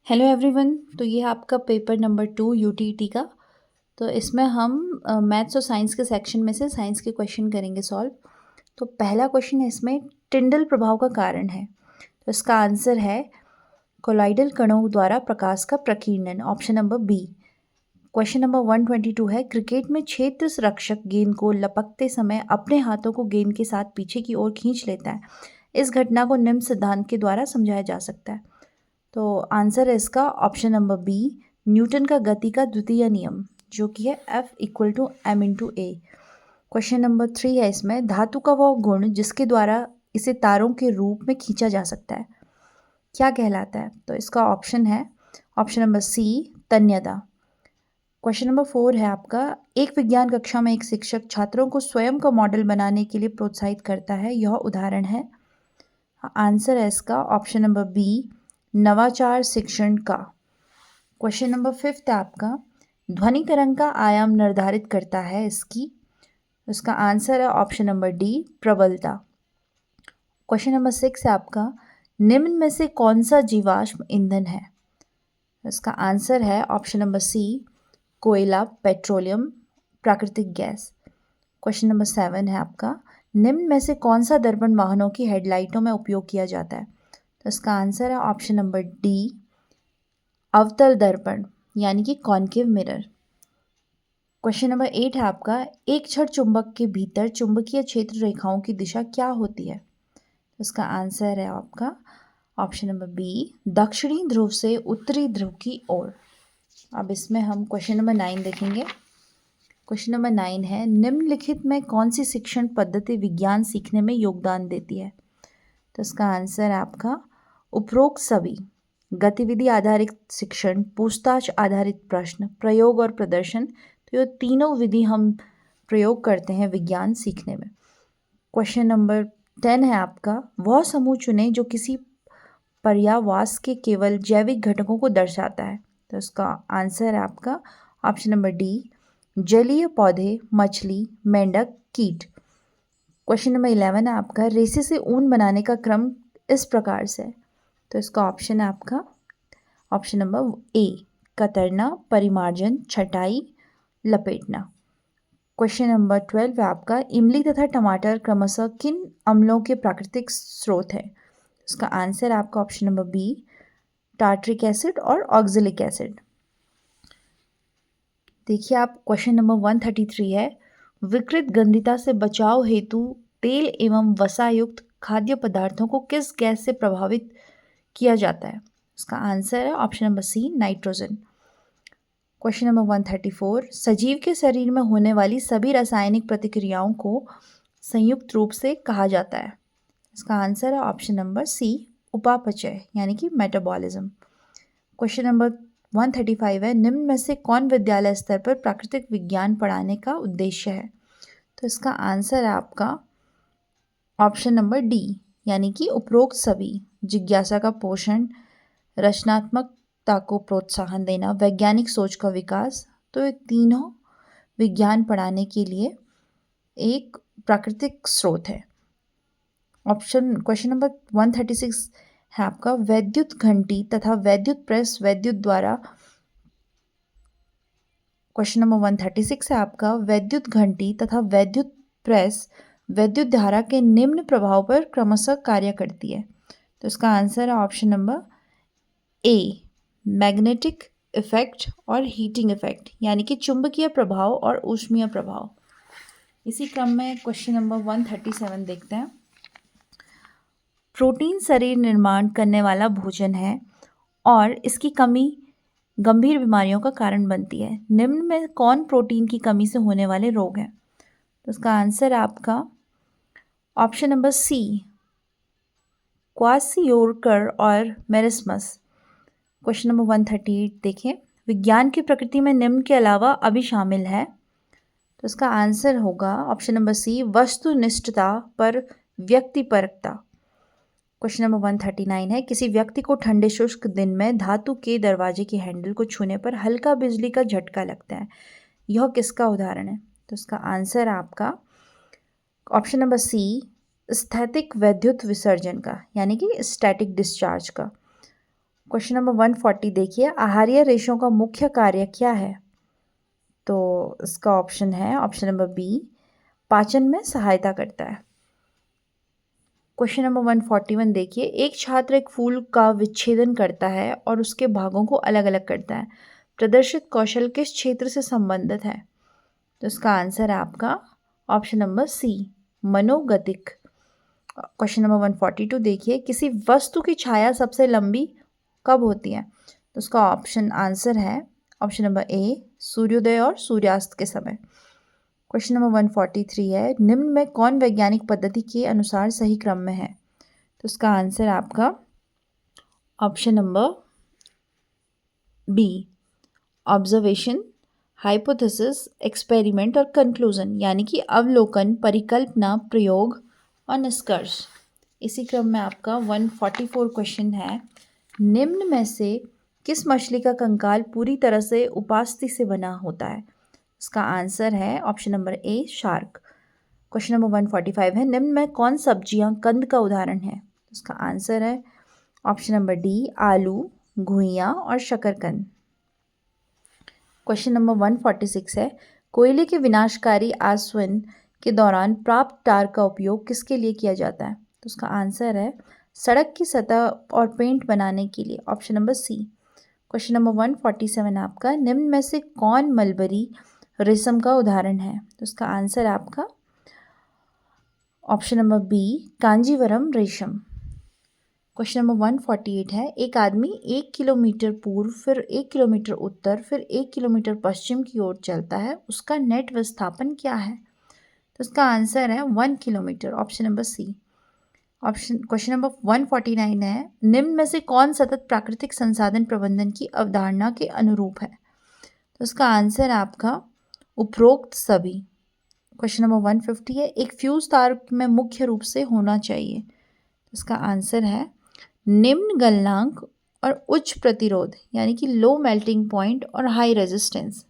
Hello everyone. तो ये है आपका पेपर नंबर 2 यूटीटी का। तो इसमें हम मैथ्स और साइंस के सेक्शन में से साइंस के क्वेश्चन करेंगे सॉल्व। तो पहला क्वेश्चन है इसमें टिंडल प्रभाव का कारण है। तो इसका आंसर है कोलाइडल कणों द्वारा प्रकाश का प्रकीर्णन, option number B. Question number 122 है क्रिकेट में क्षेत्र रक्षक गेंद को लपकते समय अपने हाथों को गेंद के साथ पीछे की ओर खींच लेता है। इस घटना को निम्न सिद्धांत के द्वारा समझाया जा सकता है। तो आंसर है इसका ऑप्शन नंबर बी, न्यूटन का गति का द्वितीय नियम, जो कि है F=m/a। क्वेश्चन नंबर 3 है इसमें धातु का वह गुण जिसके द्वारा इसे तारों के रूप में खींचा जा सकता है, क्या कहलाता है? तो इसका ऑप्शन है ऑप्शन नंबर सी, तन्यता। क्वेश्चन नंबर 4 है आपका एक विज्ञान कक्षा में एक शिक्षक छात्रों को स्वयं का मॉडल बनाने के लिए प्रोत्साहित करता है, यह उदाहरण है। आंसर है इसका ऑप्शन नंबर बी, नवाचार शिक्षण का। क्वेश्चन नंबर 5 है आपका ध्वनि तरंग का आयाम निर्धारित करता है इसकी। इसका आंसर है ऑप्शन नंबर डी, प्रबलता। क्वेश्चन नंबर 6 है आपका निम्न में से कौन सा जीवाश्म ईंधन है? इसका आंसर है ऑप्शन नंबर सी, कोयला, पेट्रोलियम, प्राकृतिक गैस। क्वेश्चन नंबर 7 है आपका निम्न में से कौन सा दर्पण वाहनों की हेडलाइटों में उपयोग किया जाता है? तो इसका आंसर है ऑप्शन नंबर डी, अवतल दर्पण, यानी कि कॉनकेव मिरर। क्वेश्चन नंबर 8 है आपका एक छड़ चुंबक के भीतर चुंबकीय क्षेत्र रेखाओं की दिशा क्या होती है? इसका आंसर है आपका ऑप्शन नंबर बी, दक्षिणी ध्रुव से उत्तरी ध्रुव की ओर। अब इसमें हम क्वेश्चन नंबर 9 देखेंगे। क्वेश्चन नंबर 9 है निम्नलिखित में कौन सी शिक्षण पद्धति विज्ञान सीखने में योगदान देती है? तो इसका आंसर है आपका उपरोक्त सभी। गतिविधि आधारित शिक्षण, पूछताछ आधारित प्रश्न, प्रयोग और प्रदर्शन। तो ये तीनों विधि हम प्रयोग करते हैं विज्ञान सीखने में। क्वेश्चन नंबर 10 है आपका वह समूह चुने जो किसी पर्यावास के केवल जैविक घटकों को दर्शाता है। तो इसका आंसर है आपका ऑप्शन नंबर डी, जलीय पौधे, मछली, मेंढक, कीट। क्वेश्चन नंबर 11 है आपका रेसे से ऊन बनाने का क्रम इस प्रकार से। तो इसका ऑप्शन है आपका ऑप्शन नंबर ए, कतरना, परिमार्जन, छटाई, लपेटना। क्वेश्चन नंबर 12 है आपका इमली तथा टमाटर क्रमशः किन अम्लों के प्राकृतिक स्रोत है? इसका आंसर है आपका option number B, tartaric acid और ऑक्जेलिक एसिड। देखिए आप क्वेश्चन नंबर 133 है विकृत गंधिता से बचाव हेतु तेल एवं वसायुक्त खाद्य पदार्थों को किस गैस से प्रभावित किया जाता है? इसका आंसर है option number C, nitrogen. Question number 134 सजीव के शरीर में होने वाली सभी रासायनिक प्रतिक्रियाओं को संयुक्त रूप से कहा जाता है। इसका आंसर है ऑप्शन नंबर सी, उपापचय, यानी कि मेटाबॉलिज्म। क्वेश्चन नंबर 135 है निम्न में से कौन विद्यालय स्तर पर प्राकृतिक विज्ञान पढ़ाने का उद्देश्य है? तो इसका आंसर है आपका ऑप्शन नंबर डी, यानी कि उपरोक्त सभी। जिज्ञासा का पोषण, रचनात्मकता को प्रोत्साहन देना, वैज्ञानिक सोच का विकास। तो ये तीनों विज्ञान पढ़ाने के लिए एक प्राकृतिक स्रोत है। क्वेश्चन नंबर 136 है आपका वैद्युत घंटी तथा वैद्युत प्रेस वैद्युत द्वारा। क्वेश्चन नंबर 136 है आपका वैद्युत घंटी तथा वैद्युत प्रेस वैद्युत धारा के निम्न प्रभाव पर क्रमशः कार्य करती है। तो इसका आंसर है option number A, magnetic effect और हीटिंग इफेक्ट, यानी कि चुंबकीय प्रभाव और ऊष्मीय प्रभाव। इसी क्रम में क्वेश्चन नंबर 137 देखते हैं। प्रोटीन शरीर निर्माण करने वाला भोजन है और इसकी कमी गंभीर बीमारियों का कारण बनती है। निम्न में कौन प्रोटीन की कमी से होने वाले रोग हैं? तो इसका आंसर आपका ऑप्शन नंबर सी, क्वासियोरकर और मेरिस्मस। क्वेश्चन नंबर 138 देखें विज्ञान की प्रकृति में निम्न के अलावा अभी शामिल है। तो इसका आंसर होगा ऑप्शन नंबर सी, वस्तुनिष्ठता पर व्यक्तिपरकता। क्वेश्चन नंबर 139 है किसी व्यक्ति को ठंडे शुष्क दिन में धातु के दरवाजे के हैंडल को छूने पर हल्का बिजली का झटका लगता है, यह किसका उदाहरण है? तो इसका आंसर आपका ऑप्शन नंबर सी, स्थैतिक वैद्युत विसर्जन का, यानी कि स्टैटिक डिस्चार्ज का। क्वेश्चन नंबर 140 देखिए, आहारीय रेशों का मुख्य कार्य क्या है? तो इसका ऑप्शन है ऑप्शन नंबर बी, पाचन में सहायता करता है। क्वेश्चन नंबर 141 देखिए, एक छात्र एक फूल का विच्छेदन करता है और उसके भागों को अलग अलग करता है। प्रदर्शित कौशल किस क्षेत्र से संबंधित है? तो इसका आंसर है आपका ऑप्शन नंबर सी, मनोगतिक। क्वेश्चन नंबर 142 देखिए, किसी वस्तु की छाया सबसे लंबी कब होती है? तो उसका ऑप्शन आंसर है ऑप्शन नंबर ए, सूर्योदय और सूर्यास्त के समय। क्वेश्चन नंबर 143 है, निम्न में कौन वैज्ञानिक पद्धति के अनुसार सही क्रम में है? तो उसका आंसर आपका option number B, observation, hypothesis, experiment और कंक्लूजन, यानी कि अवलोकन, परिकल्पना, प्रयोग और निष्कर्ष। इसी क्रम में आपका 144 क्वेश्चन है, निम्न में से किस मछली का कंकाल पूरी तरह से उपास्थि से बना होता है? इसका आंसर है option number A, shark. Question number 145 है, निम्न में कौन सब्जियां कंद का उदाहरण है? इसका आंसर है ऑप्शन नंबर डी, आलू, घुइयां और शकरकंद। क्वेश्चन नंबर 146 है, कोयले के विनाशकारी आसवन के दौरान प्राप्त टार का उपयोग किसके लिए किया जाता है? तो उसका आंसर है सड़क की सतह और पेंट बनाने के लिए, option number C. Question number 147 आपका, निम्न में से कौन मलबरी रेशम का उदाहरण है? तो उसका आंसर आपका ऑप्शन नंबर बी, कांजीवरम रेशम। क्वेश्चन नंबर 148 है, एक आदमी 1 किलोमीटर पूर्व, फिर 1 किलोमीटर उत्तर, फिर 1 किलोमीटर पश्चिम की ओर चलता है, उसका नेट विस्थापन क्या है? तो इसका आंसर है 1 kilometre, option number C. Question number 149 है, निम्न में से कौन सतत प्राकृतिक संसाधन प्रबंधन की अवधारणा के अनुरूप है? तो इसका आंसर है आपका उपरोक्त सभी। क्वेश्चन नंबर 150 है, एक फ्यूज तार में मुख्य रूप से होना चाहिए। इसका आंसर है निम्न गलनांक और उच्च प्रतिरोध, यानी कि लो मेल्टिंग पॉइंट और हाई रेजिस्टेंस।